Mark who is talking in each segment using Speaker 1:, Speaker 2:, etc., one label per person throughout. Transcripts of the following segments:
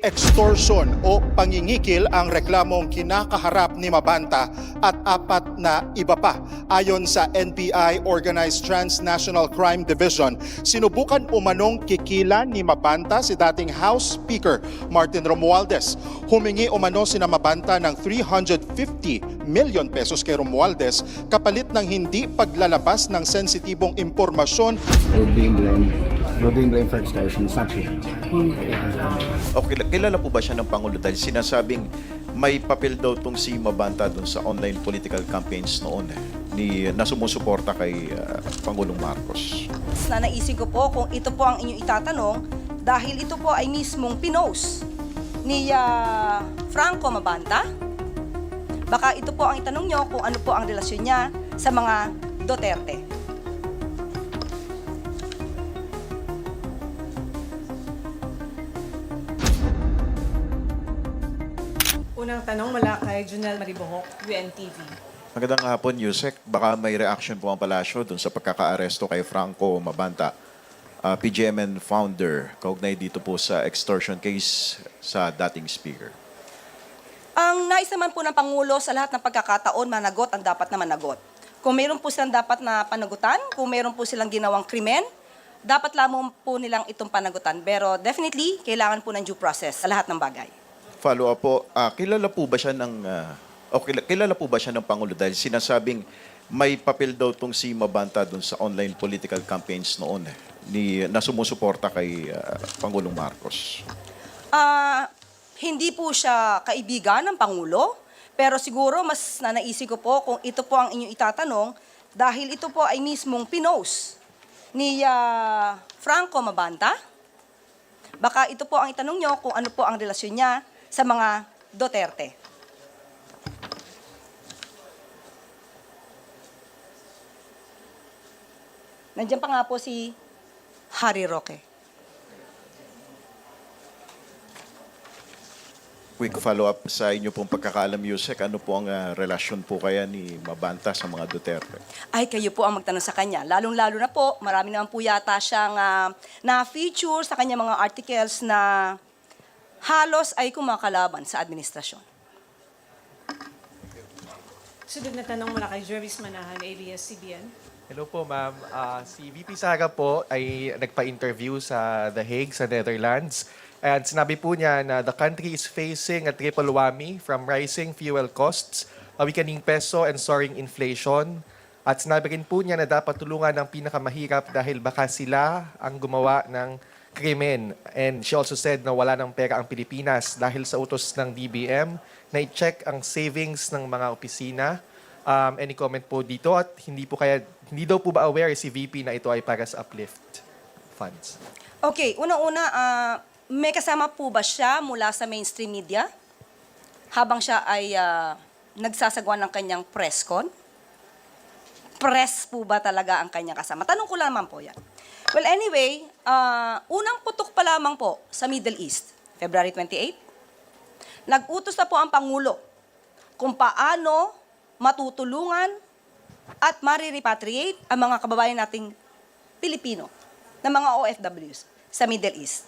Speaker 1: Extortion o pangingikil ang reklamong kinakaharap ni Mabanta at apat na iba pa. Ayon sa NBI Organized Transnational Crime Division, sinubukan umanong kikilan ni Mabanta si dating House Speaker Martin Romualdez. Humingi umano sina Mabanta ng 350 million pesos kay Romualdez kapalit ng hindi paglalabas ng sensitibong impormasyon.
Speaker 2: We're being blamed for extortion. It's not true.
Speaker 3: Okay, kilala po ba siya ng Pangulo dahil sinasabing may papel daw tong si Mabanta dun sa online political campaigns noon na sumusuporta kay Pangulong Marcos.
Speaker 4: Naisip ko po kung ito po ang inyong itatanong dahil ito po ay mismong pinost ni Franco Mabanta. Baka ito po ang itanong nyo kung ano po ang relasyon niya sa mga Duterte.
Speaker 5: Unang tanong mula kay Junel Maribohok, UNTV.
Speaker 3: Magandang hapon, Yusek. Baka may reaction po ang palasyo dun sa pagkakaaresto kay Franco Mabanta, PGMN founder, kaugnay dito po sa extortion case sa dating speaker.
Speaker 4: Ang nais naman po ng Pangulo sa lahat ng pagkakataon, managot ang dapat na managot. Kung mayroon po silang dapat na panagutan, kung mayroon po silang ginawang krimen, dapat lamang po nilang itong panagutan. Pero definitely, kailangan po ng due process sa lahat ng bagay.
Speaker 3: Follow up po, kilala po ba siya ng Pangulo dahil sinasabing may papel daw tong si Mabanta dun sa online political campaigns noon na sumusuporta kay Pangulong Marcos?
Speaker 4: Hindi po siya kaibigan ng Pangulo, pero siguro mas naisip ko po kung ito po ang inyong itatanong dahil ito po ay mismong pinost ni Franco Mabanta. Baka ito po ang itanong nyo kung ano po ang relasyon niya sa mga Duterte. Nandiyan pa nga po si Harry Roque.
Speaker 3: Quick follow-up sa inyo pong pagkakaalam, Yusek. Ano po ang relasyon po kaya ni Mabanta sa mga Duterte?
Speaker 4: Ay, kayo po ang magtanong sa kanya. Lalong-lalo na po, marami naman po yata siyang na-feature sa kanya mga articles na halos ay kumakalaban sa administrasyon.
Speaker 5: Sunod na tanong mula kay Jervis Manahan, ABS-CBN.
Speaker 6: Hello po, ma'am. Si VP Sara po ay nagpa-interview sa The Hague, sa Netherlands. And sinabi po niya na the country is facing a triple whammy from rising fuel costs, a weakening peso, and soaring inflation. At sinabi rin po niya na dapat tulungan ng pinakamahirap dahil baka sila ang gumawa ng krimen. And she also said na wala ng pera ang Pilipinas dahil sa utos ng DBM na i-check ang savings ng mga opisina. Any comment po dito? At hindi daw po ba aware si VP na ito ay para sa uplift funds?
Speaker 4: Okay, unang-una, may kasama po ba siya mula sa mainstream media habang siya ay nagsasagawa ng kanyang press con? Press po ba talaga ang kanyang kasama? Tanong ko lamang po yan. Well, anyway, unang putok pa lamang po sa Middle East, February 28, nag-utos na po ang Pangulo kung paano matutulungan at marirepatriate ang mga kababayan nating Pilipino na mga OFWs sa Middle East.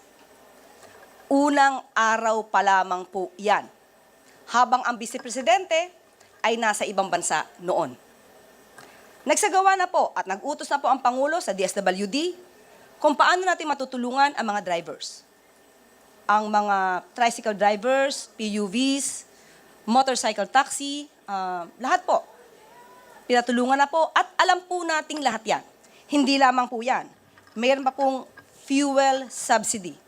Speaker 4: Unang araw pa lamang po yan, habang ang Vice Presidente ay nasa ibang bansa noon. Nagsagawa na po at nag-utos na po ang Pangulo sa DSWD kung paano natin matutulungan ang mga drivers. Ang mga tricycle drivers, PUVs, motorcycle taxi, lahat po. Pinatulungan na po at alam po nating lahat yan. Hindi lamang po yan. Mayroon pa pong fuel subsidy.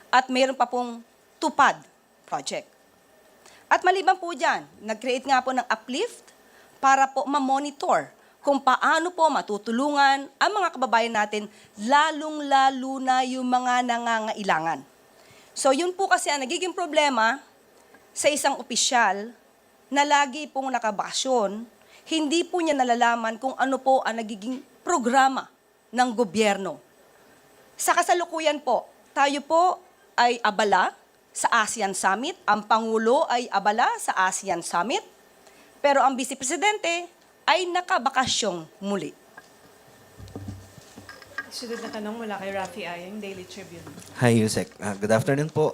Speaker 4: At mayroon pa pong tupad project. At maliban po dyan, nag-create nga po ng uplift para po ma-monitor kung paano po matutulungan ang mga kababayan natin, lalong-lalo na yung mga nangangailangan. So yun po kasi ang nagiging problema sa isang opisyal na lagi pong nakabakasyon, hindi po niya nalalaman kung ano po ang nagiging programa ng gobyerno. Sa kasalukuyan po, tayo po ay abala sa ASEAN Summit, ang Pangulo ay abala sa ASEAN Summit, pero ang Vice Presidente ay nakabakasyong muli.
Speaker 5: Sunod na tanong mula kay Rafi Ayeng, Daily Tribune.
Speaker 7: Hi, Yusek. Good afternoon po.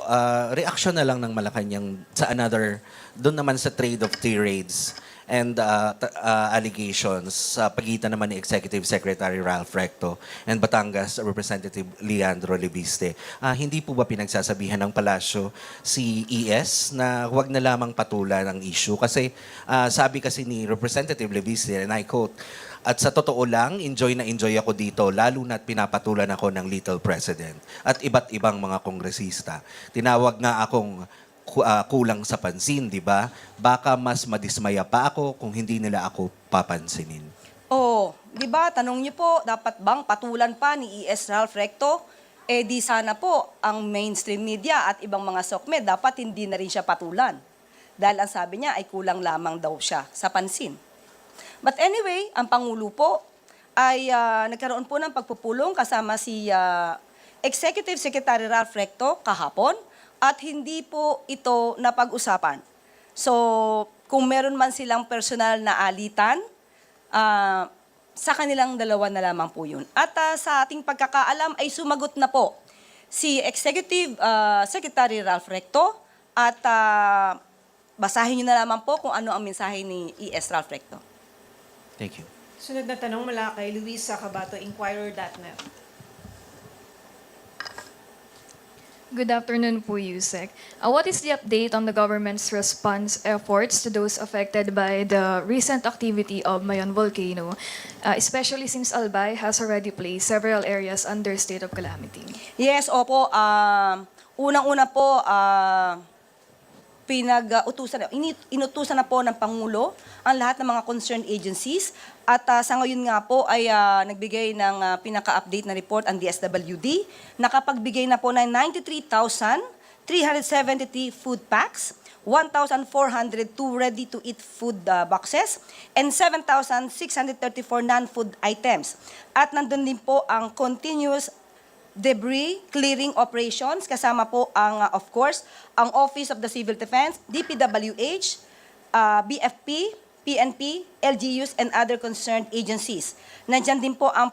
Speaker 7: Reaction na lang ng Malacanang sa doon naman sa trade of tirades and allegations sa pagitan naman ni Executive Secretary Ralph Recto and Batangas Representative Leandro Libiste. Hindi po ba pinagsasabihan ng palasyo si ES na huwag na lamang patulan ang issue? Kasi sabi kasi ni Representative Libiste, and I quote, "At sa totoo lang, enjoy na enjoy ako dito, lalo na't pinapatulan ako ng Little President at iba't ibang mga kongresista. Tinawag nga akong kulang sa pansin, di ba? Baka mas madismaya pa ako kung hindi nila ako papansinin."
Speaker 4: Oh, di ba, tanong niyo po, dapat bang patulan pa ni ES Ralph Recto? Eh di sana po ang mainstream media at ibang mga SOCMED dapat hindi na rin siya patulan. Dahil ang sabi niya ay kulang lamang daw siya sa pansin. But anyway, ang Pangulo po ay nagkaroon po ng pagpupulong kasama si Executive Secretary Ralph Recto kahapon at hindi po ito napag-usapan. So, kung meron man silang personal na alitan, sa kanilang dalawa na lamang po yun. At sa ating pagkakaalam ay sumagot na po si Executive Secretary Ralph Recto at basahin nyo na lamang po kung ano ang mensahe ni ES Ralph Recto.
Speaker 7: Thank you.
Speaker 5: Sunod na tanong mula kay Luisa Cabato, Inquirer.net.
Speaker 8: Good afternoon po, Yusek. What is the update on the government's response efforts to those affected by the recent activity of Mayon volcano, especially since Albay has already placed several areas under state of calamity?
Speaker 4: Yes, opo. Unang-una po, inutusan na po ng Pangulo ang lahat ng mga concerned agencies at sa ngayon nga po ay nagbigay ng pinaka-update na report ang DSWD. Nakapagbigay na po ng 93,373 food packs, 1,402 ready-to-eat food boxes, and 7,634 non-food items. At nandun din po ang continuous debris clearing operations, kasama po ang, of course, ang Office of the Civil Defense, DPWH, BFP, PNP, LGUs, and other concerned agencies. Nandiyan din po ang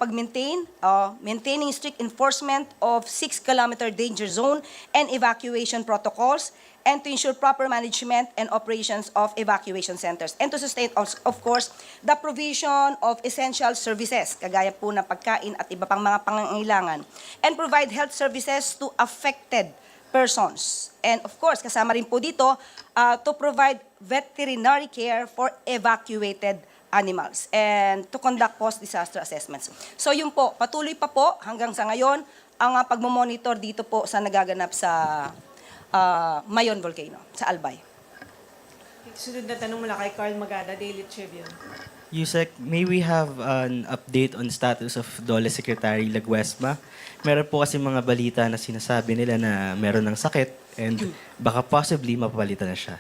Speaker 4: maintaining strict enforcement of 6-kilometer danger zone and evacuation protocols, and to ensure proper management and operations of evacuation centers, and to sustain, of course, the provision of essential services, kagaya po ng pagkain at iba pang mga pangangailangan, and provide health services to affected persons. And of course, kasama rin po dito, to provide veterinary care for evacuated animals and to conduct post-disaster assessments. So yun po, patuloy pa po hanggang sa ngayon ang pagmamonitor dito po sa nagaganap sa Mayon volcano, sa Albay.
Speaker 5: Sunod na tanong mula kay Carl Magada, Daily Tribune.
Speaker 9: Yusek, may we have an update on status of DOLE Secretary Laguesma? Meron po kasi mga balita na sinasabi nila na meron ng sakit and baka possibly mapapalitan na siya.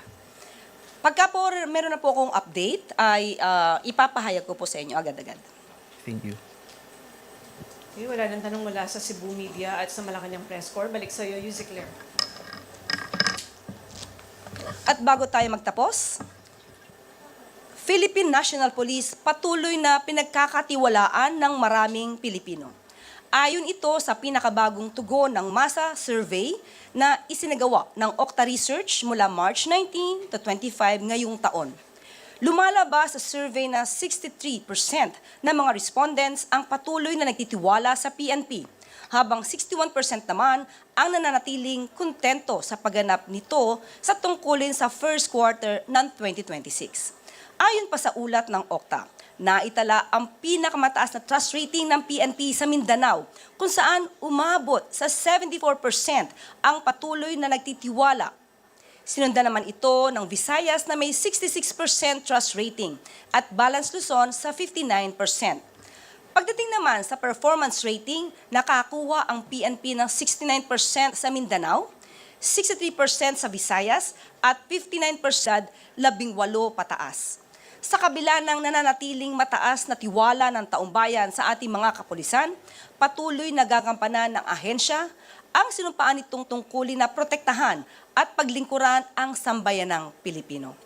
Speaker 4: Pagka po meron na po akong update, ay ipapahayag ko po sa inyo agad-agad.
Speaker 9: Thank you.
Speaker 5: Okay, wala nang tanong mula sa Cebu Media at sa Malacanang Press Corps. Balik sa iyo, Yusek Claire.
Speaker 4: At bago tayo magtapos, Philippine National Police patuloy na pinagkakatiwalaan ng maraming Pilipino. Ayon ito sa pinakabagong tugon ng masa survey na isinagawa ng Okta Research mula March 19 to 25 ngayong taon. Lumalabas sa survey na 63% ng mga respondents ang patuloy na nagtitiwala sa PNP, habang 61% naman ang nananatiling kontento sa pagganap nito sa tungkulin sa first quarter ng 2026. Ayon pa sa ulat ng Okta, naitala ang pinakamataas na trust rating ng PNP sa Mindanao, kung saan umabot sa 74% ang patuloy na nagtitiwala. Sinundan naman ito ng Visayas na may 66% trust rating at Balance Luzon sa 59%. Pagdating naman sa performance rating, nakakuha ang PNP ng 69% sa Mindanao, 63% sa Visayas at 59% 18 pataas. Sa kabila ng nananatiling mataas na tiwala ng taumbayan sa ating mga kapulisan, patuloy nagagampanan ng ahensya ang sinumpaan nitong tungkulin na protektahan at paglingkuran ang sambayanang Pilipino.